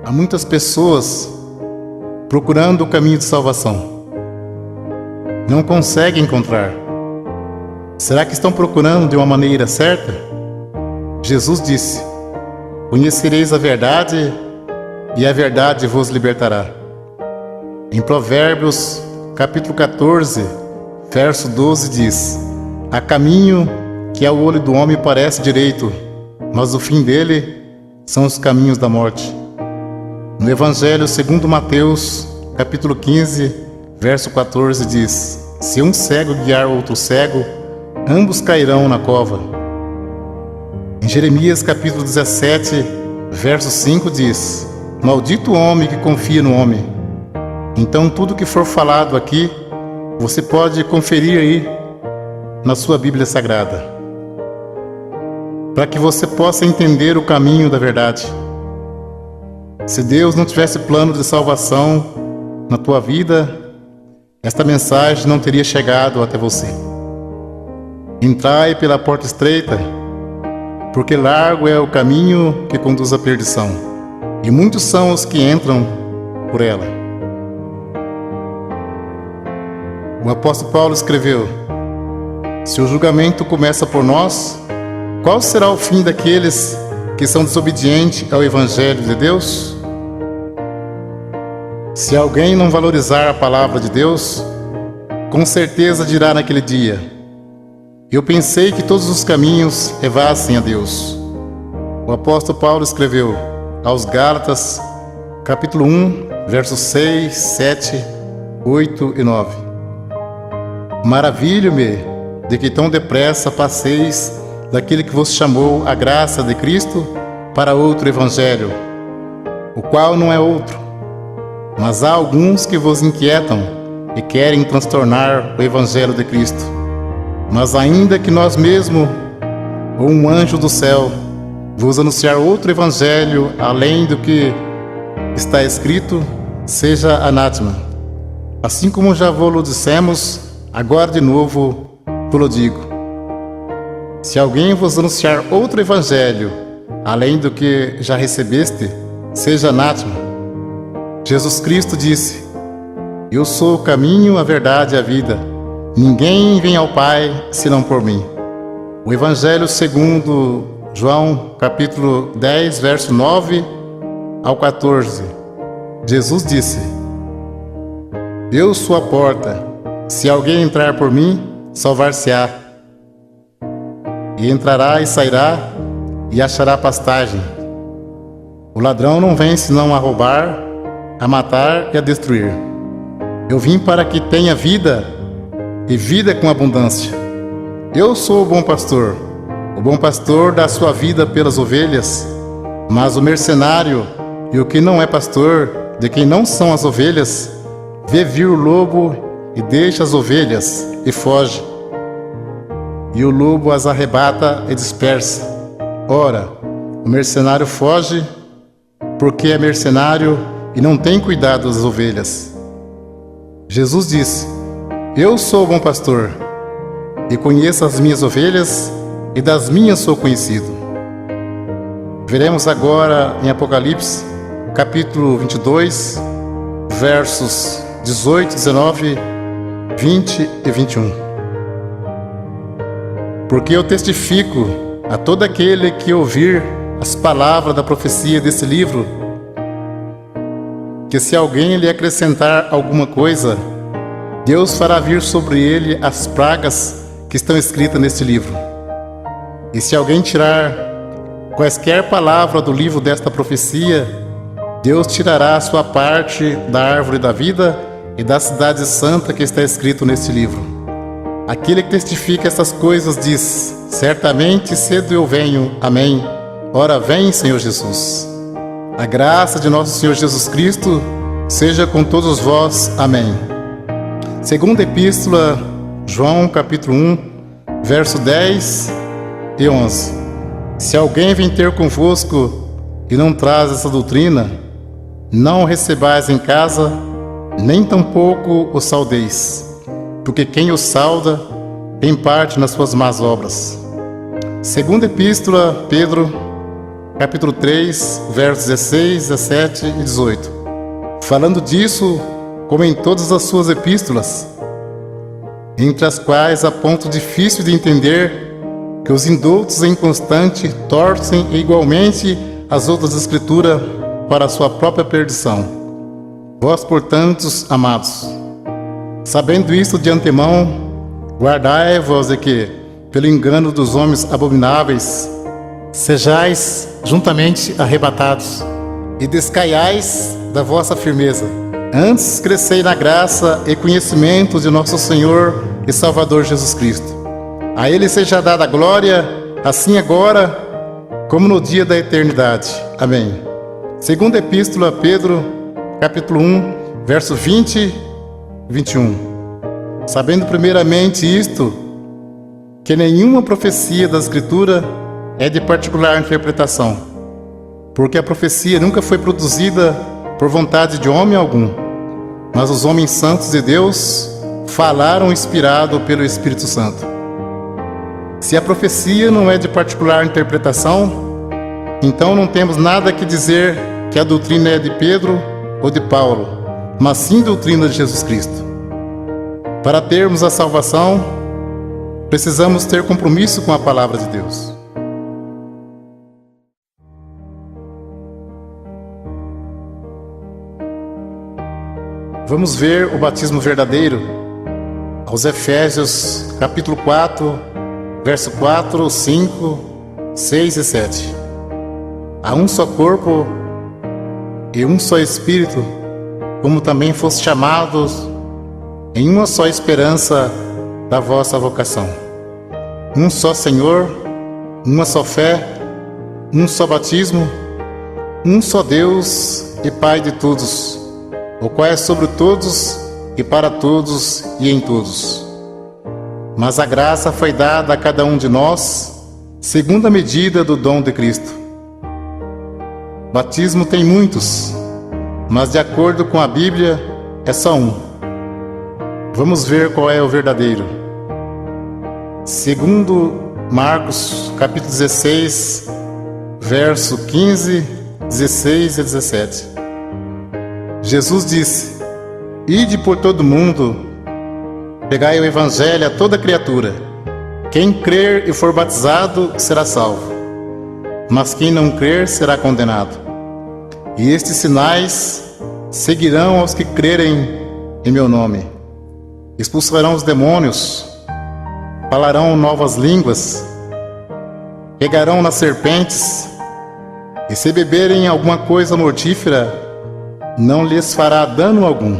Há muitas pessoas procurando o caminho de salvação. Não conseguem encontrar. Será que estão procurando de uma maneira certa? Jesus disse: conhecereis a verdade e a verdade vos libertará. Em Provérbios, capítulo 14, verso 12 diz: há caminho que ao olho do homem parece direito, mas o fim dele são os caminhos da morte. No Evangelho segundo Mateus, capítulo 15, verso 14 diz: se um cego guiar outro cego, ambos cairão na cova. Em Jeremias capítulo 17, verso 5 diz: maldito o homem que confia no homem. Então tudo que for falado aqui, você pode conferir aí na sua Bíblia Sagrada, para que você possa entender o caminho da verdade. Se Deus não tivesse plano de salvação na tua vida, esta mensagem não teria chegado até você. Entrai pela porta estreita, porque largo é o caminho que conduz à perdição, e muitos são os que entram por ela. O apóstolo Paulo escreveu: se o julgamento começa por nós, qual será o fim daqueles que são desobedientes ao Evangelho de Deus? Se alguém não valorizar a palavra de Deus, com certeza dirá naquele dia: eu pensei que todos os caminhos levassem a Deus. O apóstolo Paulo escreveu aos Gálatas, capítulo 1, versos 6, 7, 8 e 9: maravilho-me de que tão depressa passeis daquele que vos chamou a graça de Cristo para outro evangelho, o qual não é outro. Mas há alguns que vos inquietam e querem transtornar o evangelho de Cristo. Mas ainda que nós mesmos, ou um anjo do céu, vos anunciar outro evangelho além do que está escrito, seja anátema. Assim como já vos dissemos, agora de novo vos digo: se alguém vos anunciar outro evangelho além do que já recebeste, seja anátema. Jesus Cristo disse: eu sou o caminho, a verdade e a vida. Ninguém vem ao Pai senão por mim. O Evangelho segundo João, capítulo 10, verso 9 ao 14. Jesus disse: eu sou a porta. Se alguém entrar por mim, salvar-se-á. E entrará e sairá e achará pastagem. O ladrão não vem senão a roubar, a matar e a destruir. Eu vim para que tenha vida, e vida com abundância. Eu sou o bom pastor. O bom pastor dá sua vida pelas ovelhas. Mas o mercenário e o que não é pastor, de quem não são as ovelhas, vê vir o lobo e deixa as ovelhas e foge. E o lobo as arrebata e dispersa. Ora, o mercenário foge porque é mercenário e não tem cuidado das ovelhas. Jesus disse: eu sou o bom pastor, e conheço as minhas ovelhas, e das minhas sou conhecido. Veremos agora em Apocalipse, capítulo 22, versos 18, 19, 20 e 21. Porque eu testifico a todo aquele que ouvir as palavras da profecia desse livro, que se alguém lhe acrescentar alguma coisa, Deus fará vir sobre ele as pragas que estão escritas neste livro. E se alguém tirar quaisquer palavras do livro desta profecia, Deus tirará a sua parte da árvore da vida e da cidade santa que está escrito neste livro. Aquele que testifica essas coisas diz: certamente cedo eu venho. Amém. Ora vem, Senhor Jesus. A graça de nosso Senhor Jesus Cristo seja com todos vós. Amém. Segunda Epístola, João, capítulo 1, verso 10 e 11. Se alguém vem ter convosco e não traz essa doutrina, não o recebais em casa, nem tampouco o saudeis, porque quem o sauda tem parte nas suas más obras. Segunda Epístola, Pedro, capítulo 3, versos 16, 17 e 18. Falando disso, como em todas as suas epístolas, entre as quais há ponto difícil de entender, que os indoutos em inconstante torcem igualmente as outras escrituras para a sua própria perdição. Vós, portanto, amados, sabendo isto de antemão, guardai-vos de que, pelo engano dos homens abomináveis, sejais juntamente arrebatados, e descaiais da vossa firmeza. Antes crescei na graça e conhecimento de nosso Senhor e Salvador Jesus Cristo. A Ele seja dada a glória, assim agora, como no dia da eternidade. Amém. Segunda Epístola a Pedro, capítulo 1, verso 20 e 21. Sabendo primeiramente isto, que nenhuma profecia da Escritura é de particular interpretação, porque a profecia nunca foi produzida por vontade de homem algum, mas os homens santos de Deus falaram inspirado pelo Espírito Santo. Se a profecia não é de particular interpretação, então não temos nada que dizer que a doutrina é de Pedro ou de Paulo, mas sim doutrina de Jesus Cristo. Para termos a salvação, precisamos ter compromisso com a palavra de Deus. Vamos ver o batismo verdadeiro aos Efésios, capítulo 4, verso 4, 5, 6 e 7. Há um só corpo e um só Espírito, como também foste chamados em uma só esperança da vossa vocação. Um só Senhor, uma só fé, um só batismo, um só Deus e Pai de todos, o qual é sobre todos e para todos e em todos. Mas a graça foi dada a cada um de nós, segundo a medida do dom de Cristo. Batismo tem muitos, mas de acordo com a Bíblia, é só um. Vamos ver qual é o verdadeiro. Segundo Marcos, capítulo 16, verso 15, 16 e 17. Jesus disse: Ide por todo mundo, pregai o evangelho a toda criatura. Quem crer e for batizado será salvo, mas quem não crer será condenado. E estes sinais seguirão aos que crerem em meu nome. Expulsarão os demônios, falarão novas línguas, pegarão nas serpentes, e se beberem alguma coisa mortífera, não lhes fará dano algum.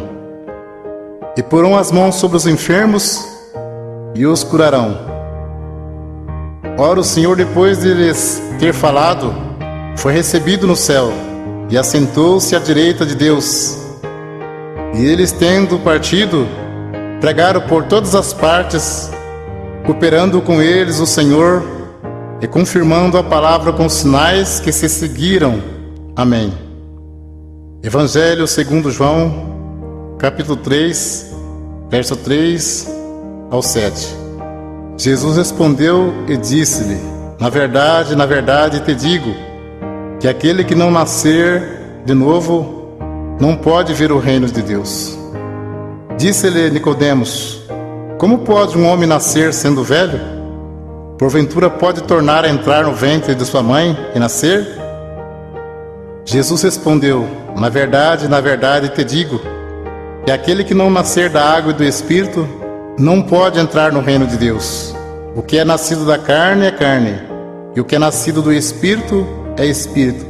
E porão as mãos sobre os enfermos e os curarão. Ora, o Senhor, depois de lhes ter falado, foi recebido no céu e assentou-se à direita de Deus. E eles, tendo partido, pregaram por todas as partes, cooperando com eles o Senhor e confirmando a palavra com sinais que se seguiram. Amém. Evangelho segundo João, capítulo 3, verso 3 ao 7. Jesus respondeu e disse-lhe: na verdade te digo, que aquele que não nascer de novo não pode ver o reino de Deus. Disse-lhe Nicodemos: como pode um homem nascer sendo velho? Porventura pode tornar a entrar no ventre de sua mãe e nascer? Jesus respondeu: na verdade te digo, que aquele que não nascer da água e do Espírito não pode entrar no reino de Deus. O que é nascido da carne é carne, e o que é nascido do Espírito é Espírito.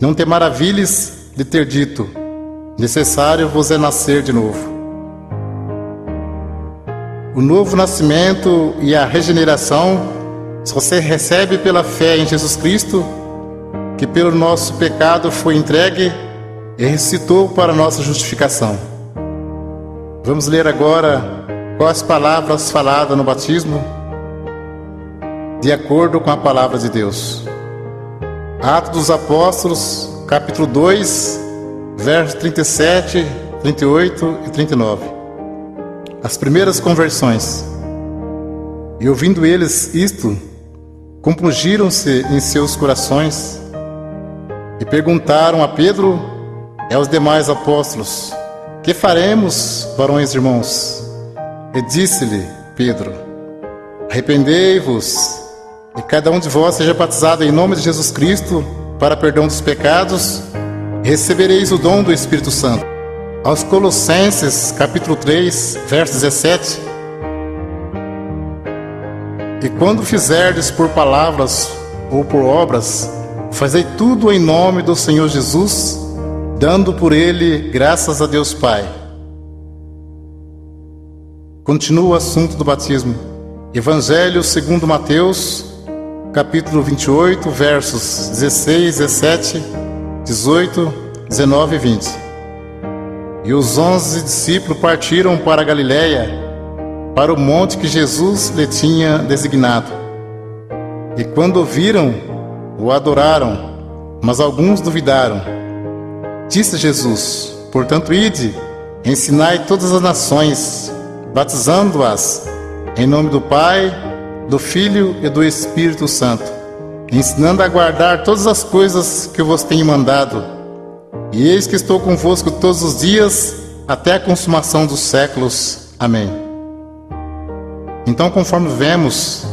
Não te maravilhes de ter dito: necessário vos é nascer de novo. O novo nascimento e a regeneração só se recebe pela fé em Jesus Cristo, que pelo nosso pecado foi entregue e ressuscitou para nossa justificação. Vamos ler agora quais palavras faladas no batismo, de acordo com a palavra de Deus. Atos dos Apóstolos, capítulo 2, versos 37, 38 e 39. As primeiras conversões. E ouvindo eles isto, compungiram-se em seus corações E perguntaram a Pedro e aos demais apóstolos: que faremos, varões irmãos? E disse-lhe Pedro: arrependei-vos, e cada um de vós seja batizado em nome de Jesus Cristo para perdão dos pecados, e recebereis o dom do Espírito Santo. Aos Colossenses, capítulo 3, verso 17: e quando fizerdes por palavras ou por obras, fazei tudo em nome do Senhor Jesus, dando por ele graças a Deus Pai. Continua o assunto do batismo. Evangelho segundo Mateus, capítulo 28, versos 16, 17, 18, 19 e 20. E os 11 discípulos partiram para a Galiléia, para o monte que Jesus lhe tinha designado. E quando o viram, o adoraram, mas alguns duvidaram. Disse Jesus: portanto, ide, ensinai todas as nações, batizando-as em nome do Pai, do Filho e do Espírito Santo, ensinando a guardar todas as coisas que eu vos tenho mandado. E eis que estou convosco todos os dias, até a consumação dos séculos. Amém. Então, conforme vemos,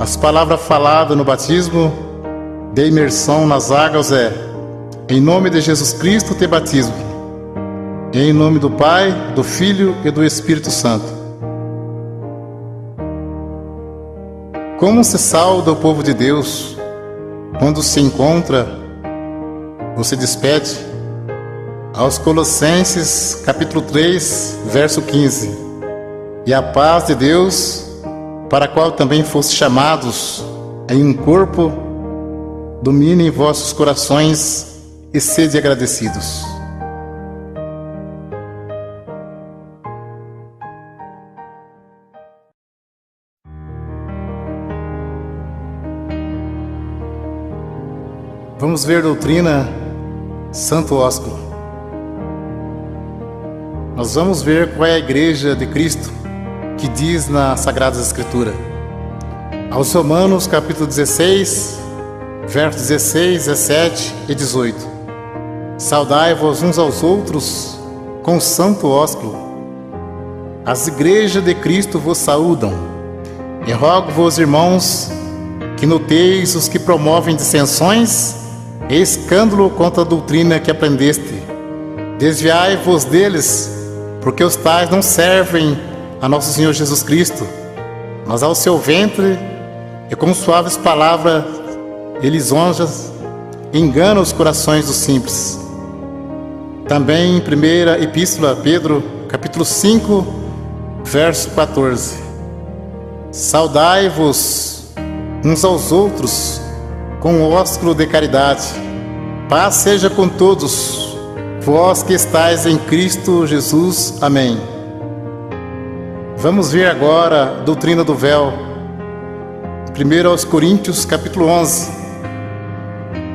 as palavras faladas no batismo de imersão nas águas é: em nome de Jesus Cristo te batismo, e em nome do Pai, do Filho e do Espírito Santo. Como se sauda o povo de Deus quando se encontra ou se despede? Aos Colossenses, capítulo 3, verso 15: e a paz de Deus, para a qual também foste chamados em um corpo, domine em vossos corações e sede agradecidos. Vamos ver doutrina Santo Ósculo. Nós vamos ver qual é a igreja de Cristo que diz na Sagrada Escritura. Aos Romanos, capítulo 16, versos 16, 17 e 18: saudai-vos uns aos outros com o santo ósculo. As igrejas de Cristo vos saúdam. E rogo-vos, irmãos, que noteis os que promovem dissensões e escândalo contra a doutrina que aprendeste. Desviai-vos deles, porque os tais não servem a nosso Senhor Jesus Cristo, mas ao seu ventre, e com suaves palavras e lisonjas enganam os corações dos simples. Também em primeira epístola a Pedro, capítulo 5, verso 14: saudai-vos uns aos outros com o ósculo de caridade. Paz seja com todos, vós que estáis em Cristo Jesus. Amém. Vamos ver agora a doutrina do véu. 1 aos Coríntios, capítulo 11: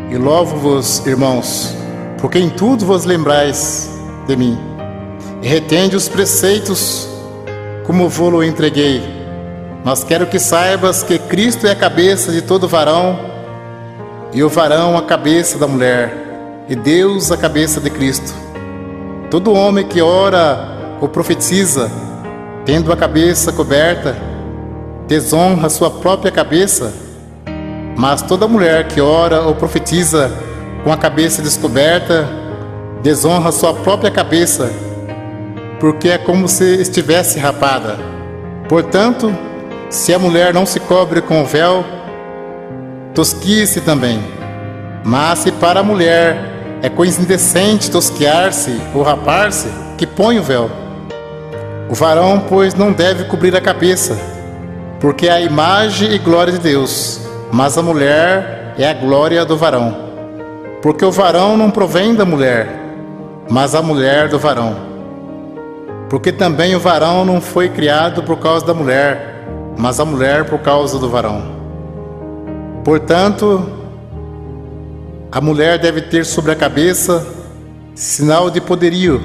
e louvo-vos, irmãos, porque em tudo vos lembrais de mim, e retende os preceitos como vou-lo entreguei. Mas quero que saibas que Cristo é a cabeça de todo varão, e o varão a cabeça da mulher, e Deus a cabeça de Cristo. Todo homem que ora ou profetiza, tendo a cabeça coberta, desonra sua própria cabeça, mas toda mulher que ora ou profetiza com a cabeça descoberta, desonra sua própria cabeça, porque é como se estivesse rapada. Portanto, se a mulher não se cobre com o véu, tosquie-se também. Mas se para a mulher é coisa indecente tosquear-se ou rapar-se, que põe o véu. O varão, pois, não deve cobrir a cabeça, porque é a imagem e glória de Deus, mas a mulher é a glória do varão. Porque o varão não provém da mulher, mas a mulher do varão. Porque também o varão não foi criado por causa da mulher, mas a mulher por causa do varão. Portanto, a mulher deve ter sobre a cabeça sinal de poderio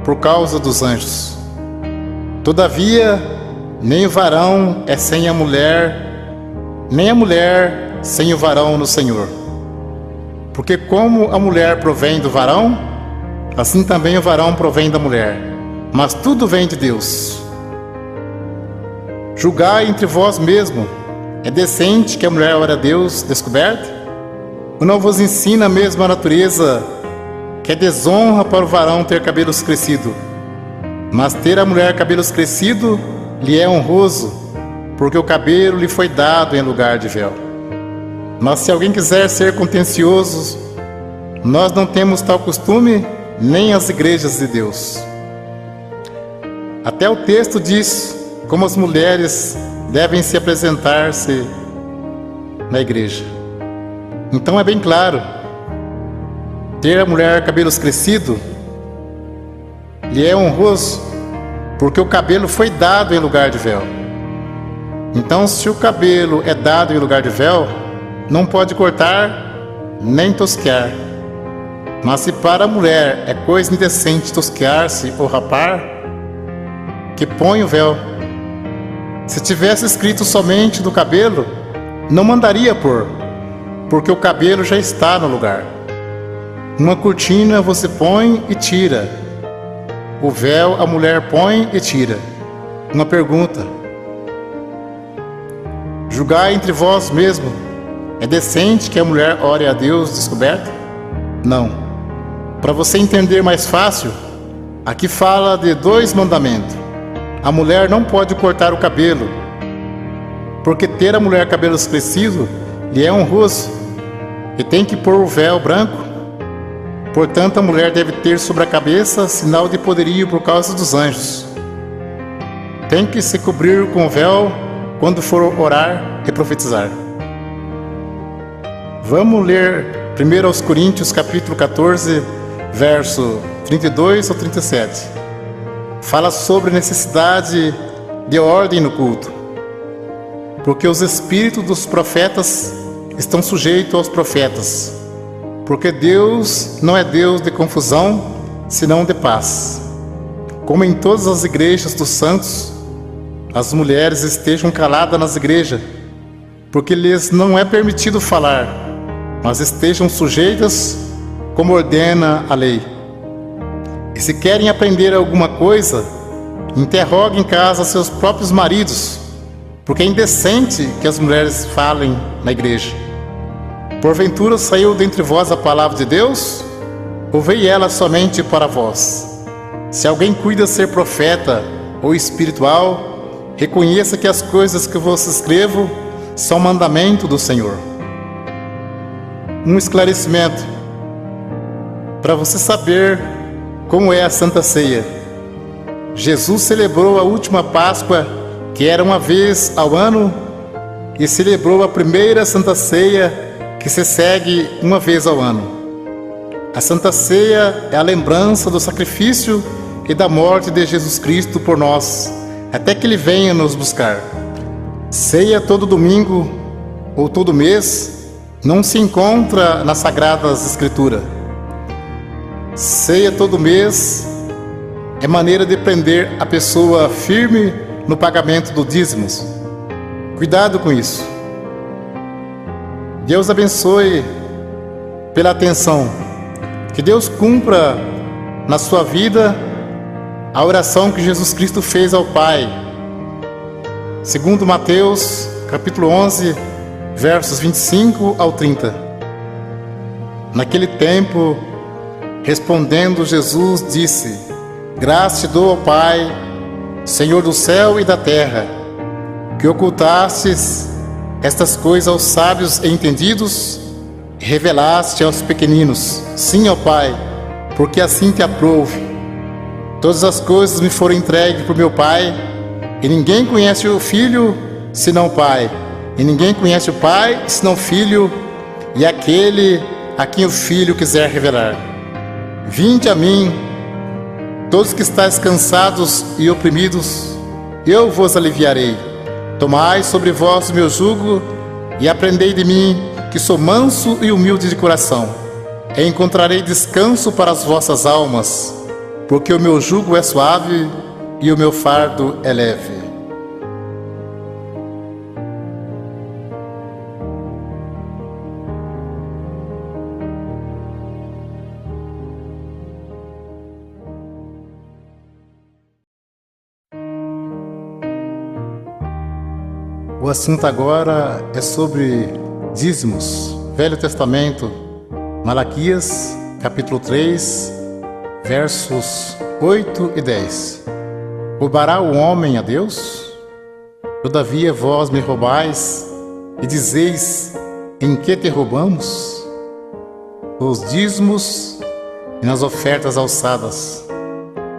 por causa dos anjos. Todavia, nem o varão é sem a mulher, nem a mulher sem o varão no Senhor. Porque como a mulher provém do varão, assim também o varão provém da mulher. Mas tudo vem de Deus. Julgai entre vós mesmo. É decente que a mulher ore a Deus descoberta? Ou não vos ensina mesmo a natureza que é desonra para o varão ter cabelos crescidos? Mas ter a mulher cabelos crescidos lhe é honroso, porque o cabelo lhe foi dado em lugar de véu. Mas se alguém quiser ser contencioso, nós não temos tal costume, nem as igrejas de Deus. Até o texto diz como as mulheres devem se apresentar-se na igreja. Então é bem claro, ter a mulher cabelos crescidos lhe é honroso, porque o cabelo foi dado em lugar de véu. Então, se o cabelo é dado em lugar de véu, não pode cortar nem tosquear. Mas se para a mulher é coisa indecente tosquear-se ou rapar, que põe o véu. Se tivesse escrito somente do cabelo, não mandaria pôr, porque o cabelo já está no lugar. Uma cortina você põe e tira. O véu a mulher põe e tira. Uma pergunta: julgai entre vós mesmo. É decente que a mulher ore a Deus descoberta? Não. Para você entender mais fácil, aqui fala de 2 mandamentos. A mulher não pode cortar o cabelo, porque ter a mulher cabelos crescidos lhe é honroso, e tem que pôr o véu branco. Portanto, a mulher deve ter sobre a cabeça sinal de poderio por causa dos anjos. Tem que se cobrir com o véu quando for orar e profetizar. Vamos ler 1 aos Coríntios capítulo 14, verso 32 ao 37. Fala sobre a necessidade de ordem no culto, porque os espíritos dos profetas estão sujeitos aos profetas, porque Deus não é Deus de confusão, senão de paz. Como em todas as igrejas dos santos, as mulheres estejam caladas nas igrejas, porque lhes não é permitido falar, mas estejam sujeitas como ordena a lei. E se querem aprender alguma coisa, interroguem em casa seus próprios maridos, porque é indecente que as mulheres falem na igreja. Porventura saiu dentre vós a palavra de Deus? Ou veio ela somente para vós? Se alguém cuida ser profeta ou espiritual, reconheça que as coisas que vos escrevo são mandamento do Senhor. Um esclarecimento para você saber como é a Santa Ceia. Jesus celebrou a última Páscoa, que era uma vez ao ano, e celebrou a primeira Santa Ceia, que se segue uma vez ao ano. A Santa Ceia é a lembrança do sacrifício e da morte de Jesus Cristo por nós, até que Ele venha nos buscar. Ceia todo domingo ou todo mês não se encontra nas Sagradas Escrituras. Ceia todo mês é maneira de prender a pessoa firme no pagamento do dízimos. Cuidado com isso. Deus abençoe pela atenção. Que Deus cumpra na sua vida a oração que Jesus Cristo fez ao Pai. Segundo Mateus, capítulo 11, versos 25 ao 30. Naquele tempo, respondendo Jesus, disse: Graça te dou, ó Pai, Senhor do céu e da terra, que ocultastes estas coisas aos sábios e entendidos e revelaste aos pequeninos. Sim, ó Pai, porque assim te aprouve. Todas as coisas me foram entregues por meu Pai, e ninguém conhece o Filho senão o Pai, e ninguém conhece o Pai senão o Filho, e aquele a quem o Filho quiser revelar. Vinde a mim, todos que estáis cansados e oprimidos, eu vos aliviarei. Tomai sobre vós o meu jugo e aprendei de mim, que sou manso e humilde de coração, e encontrarei descanso para as vossas almas, porque o meu jugo é suave e o meu fardo é leve. O assunto agora é sobre dízimos. Velho Testamento, Malaquias, capítulo 3, versos 8 e 10. Roubará o homem a Deus? Todavia vós me roubais e dizeis: em que te roubamos? Os dízimos e nas ofertas alçadas.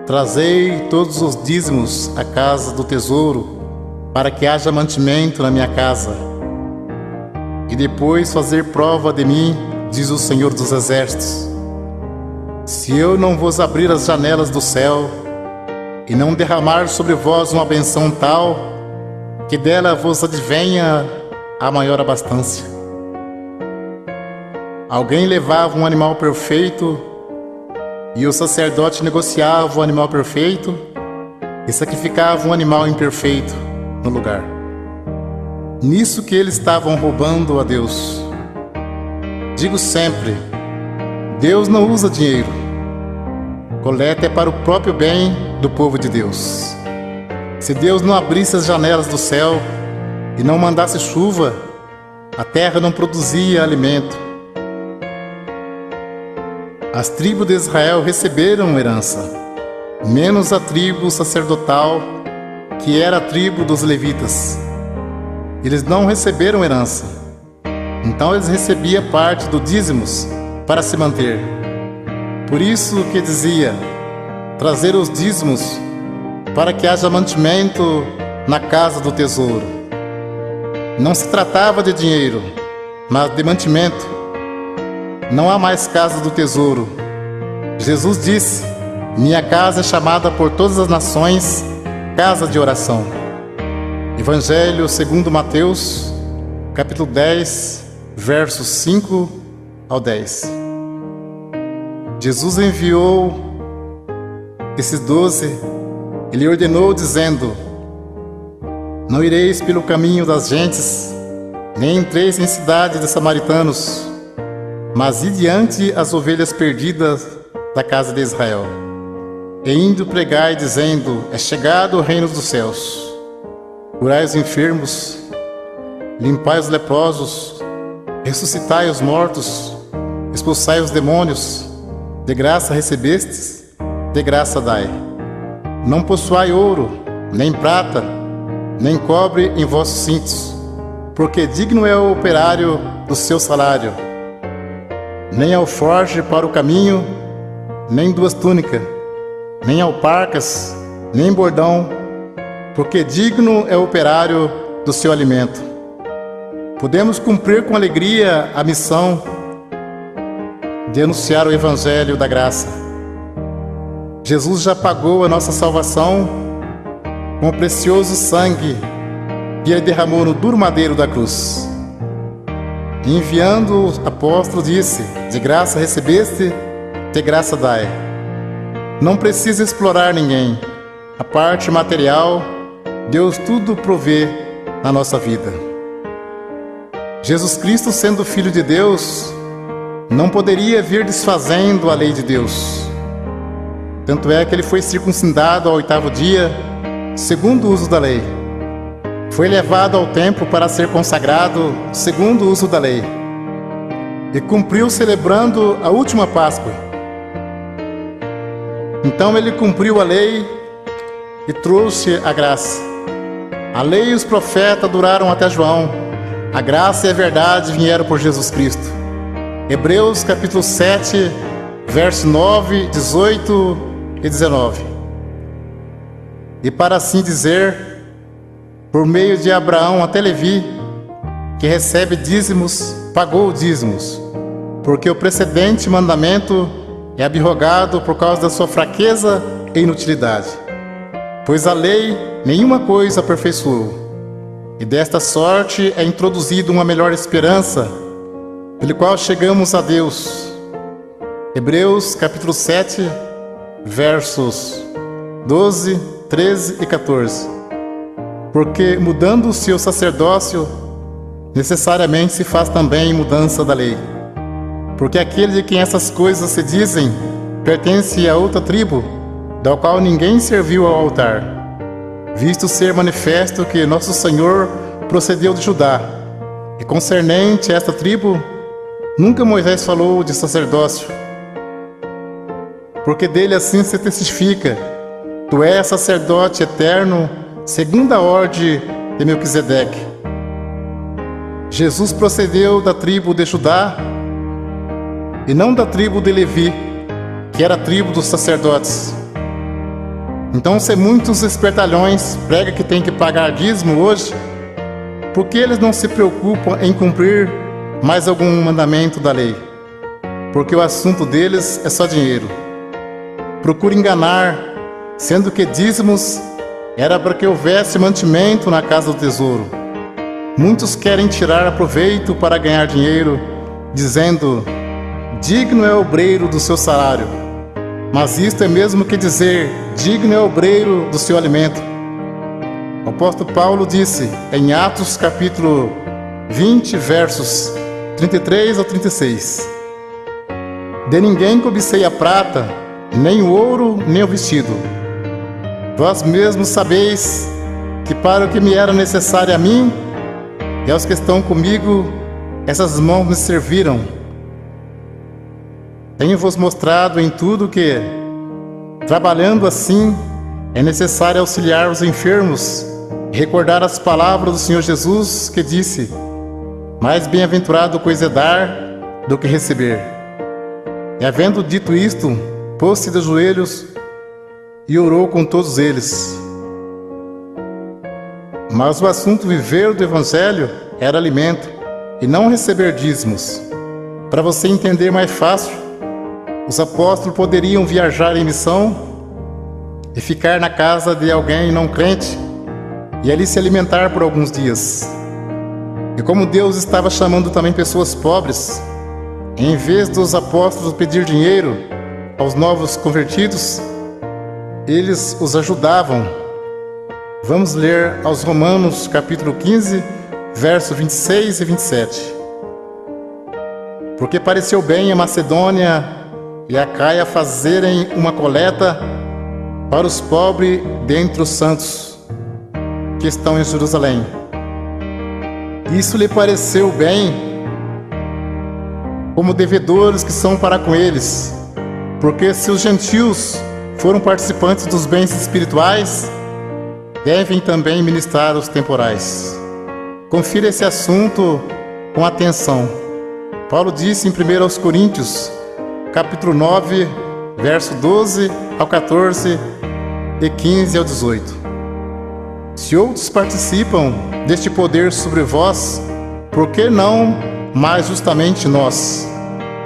Trazei todos os dízimos à casa do tesouro, para que haja mantimento na minha casa. E depois fazer prova de mim, diz o Senhor dos Exércitos, se eu não vos abrir as janelas do céu e não derramar sobre vós uma benção tal, que dela vos advenha a maior abastança. Alguém levava um animal perfeito e o sacerdote negociava o animal perfeito e sacrificava um animal imperfeito no lugar. Nisso que eles estavam roubando a Deus. Digo sempre, Deus não usa dinheiro. Coleta é para o próprio bem do povo de Deus. Se Deus não abrisse as janelas do céu e não mandasse chuva, a terra não produzia alimento. As tribos de Israel receberam herança, menos a tribo sacerdotal, que era a tribo dos levitas. Eles não receberam herança. Então eles recebiam parte do dízimos para se manter. Por isso que dizia, trazer os dízimos para que haja mantimento na casa do tesouro. Não se tratava de dinheiro, mas de mantimento. Não há mais casa do tesouro. Jesus disse, minha casa é chamada por todas as nações casa de oração. Evangelho segundo Mateus, capítulo 10, versos 5 ao 10. Jesus enviou esses 12, ele ordenou dizendo, não ireis pelo caminho das gentes, nem entreis em cidade de samaritanos, mas ide diante as ovelhas perdidas da casa de Israel. E indo pregai, dizendo, é chegado o reino dos céus. Curai os enfermos, limpai os leprosos, ressuscitai os mortos, expulsai os demônios. De graça recebestes, de graça dai. Não possuai ouro, nem prata, nem cobre em vossos cintos, porque digno é o operário do seu salário. Nem alforje para o caminho, nem duas túnicas, nem alparcas, nem bordão, porque digno é o operário do seu alimento. Podemos cumprir com alegria a missão de anunciar o Evangelho da graça. Jesus já pagou a nossa salvação com o precioso sangue que ele derramou no duro madeiro da cruz. E enviando o apóstolo disse, de graça recebeste, de graça dai. Não precisa explorar ninguém. A parte material, Deus tudo provê na nossa vida. Jesus Cristo, sendo Filho de Deus, não poderia vir desfazendo a lei de Deus. Tanto é que ele foi circuncidado ao 8º dia, segundo o uso da lei. Foi levado ao templo para ser consagrado, segundo o uso da lei. E cumpriu celebrando a última Páscoa. Então ele cumpriu a lei e trouxe a graça. A lei e os profetas duraram até João. A graça e a verdade vieram por Jesus Cristo. Hebreus capítulo 7, verso 9, 18 e 19. E para assim dizer, por meio de Abraão até Levi, que recebe dízimos, pagou dízimos, porque o precedente mandamento é abrogado por causa da sua fraqueza e inutilidade. Pois a lei nenhuma coisa aperfeiçoou, e desta sorte é introduzida uma melhor esperança, pelo qual chegamos a Deus. Hebreus capítulo 7, versos 12, 13 e 14. Porque mudando-se o sacerdócio, necessariamente se faz também mudança da lei. Porque aquele de quem essas coisas se dizem, pertence a outra tribo, da qual ninguém serviu ao altar, visto ser manifesto que nosso Senhor procedeu de Judá, e concernente a esta tribo, nunca Moisés falou de sacerdócio, porque dele assim se testifica: tu és sacerdote eterno, segundo a ordem de Melquisedeque. Jesus procedeu da tribo de Judá e não da tribo de Levi, que era a tribo dos sacerdotes. Então, se muitos espertalhões pregam que tem que pagar dízimo hoje, por que eles não se preocupam em cumprir mais algum mandamento da lei? Porque o assunto deles é só dinheiro. Procura enganar, sendo que dízimos era para que houvesse mantimento na casa do tesouro. Muitos querem tirar proveito para ganhar dinheiro, dizendo: digno é o obreiro do seu salário. Mas isto é mesmo que dizer: digno é o obreiro do seu alimento. O apóstolo Paulo disse em Atos capítulo 20, versos 33 ao 36: de ninguém cobicei a prata, nem o ouro, nem o vestido. Vós mesmos sabeis que para o que me era necessário a mim e aos que estão comigo, essas mãos me serviram. Tenho-vos mostrado em tudo que, trabalhando assim, é necessário auxiliar os enfermos e recordar as palavras do Senhor Jesus, que disse: mais bem-aventurado coisa é dar do que receber. E havendo dito isto, pôs-se de joelhos e orou com todos eles. Mas o assunto viver do Evangelho era alimento, e não receber dízimos. Para você entender mais fácil, os apóstolos poderiam viajar em missão e ficar na casa de alguém não crente e ali se alimentar por alguns dias. E como Deus estava chamando também pessoas pobres, em vez dos apóstolos pedir dinheiro aos novos convertidos, eles os ajudavam. Vamos ler aos Romanos capítulo 15, versos 26 e 27. Porque pareceu bem a Macedônia e a Caia fazerem uma coleta para os pobres dentre os santos que estão em Jerusalém. Isso lhe pareceu bem, como devedores que são para com eles, porque se os gentios foram participantes dos bens espirituais, devem também ministrar os temporais. Confira esse assunto com atenção. Paulo disse em 1 Coríntios, capítulo 9, verso 12 ao 14 e 15 ao 18. Se outros participam deste poder sobre vós, por que não mais justamente nós?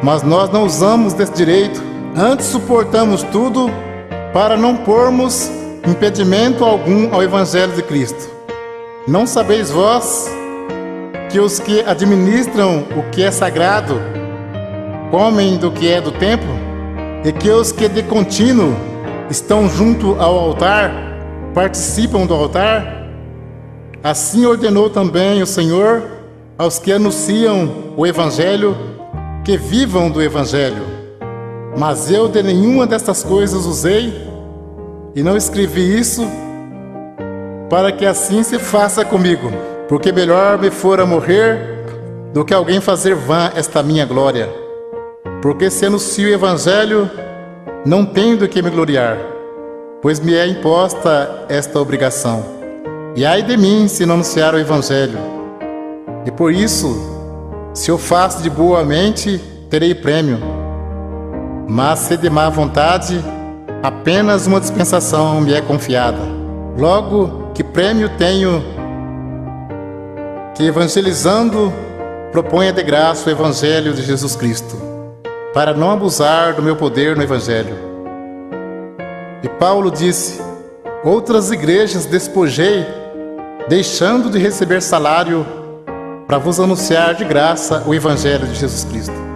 Mas nós não usamos desse direito, antes suportamos tudo para não pormos impedimento algum ao Evangelho de Cristo. Não sabeis vós que os que administram o que é sagrado comem do que é do templo, e que os que de contínuo estão junto ao altar participam do altar? Assim ordenou também o Senhor aos que anunciam o Evangelho que vivam do Evangelho. Mas eu de nenhuma destas coisas usei, e não escrevi isso para que assim se faça comigo, porque melhor me fora morrer do que alguém fazer vã esta minha glória. Porque se anuncio o Evangelho, não tenho do que me gloriar, pois me é imposta esta obrigação. E ai de mim se não anunciar o Evangelho. E por isso, se eu faço de boa mente, terei prêmio. Mas se de má vontade, apenas uma dispensação me é confiada. Logo, que prêmio tenho que, evangelizando, proponha de graça o Evangelho de Jesus Cristo, para não abusar do meu poder no Evangelho. E Paulo disse: outras igrejas despojei, deixando de receber salário, para vos anunciar de graça o Evangelho de Jesus Cristo.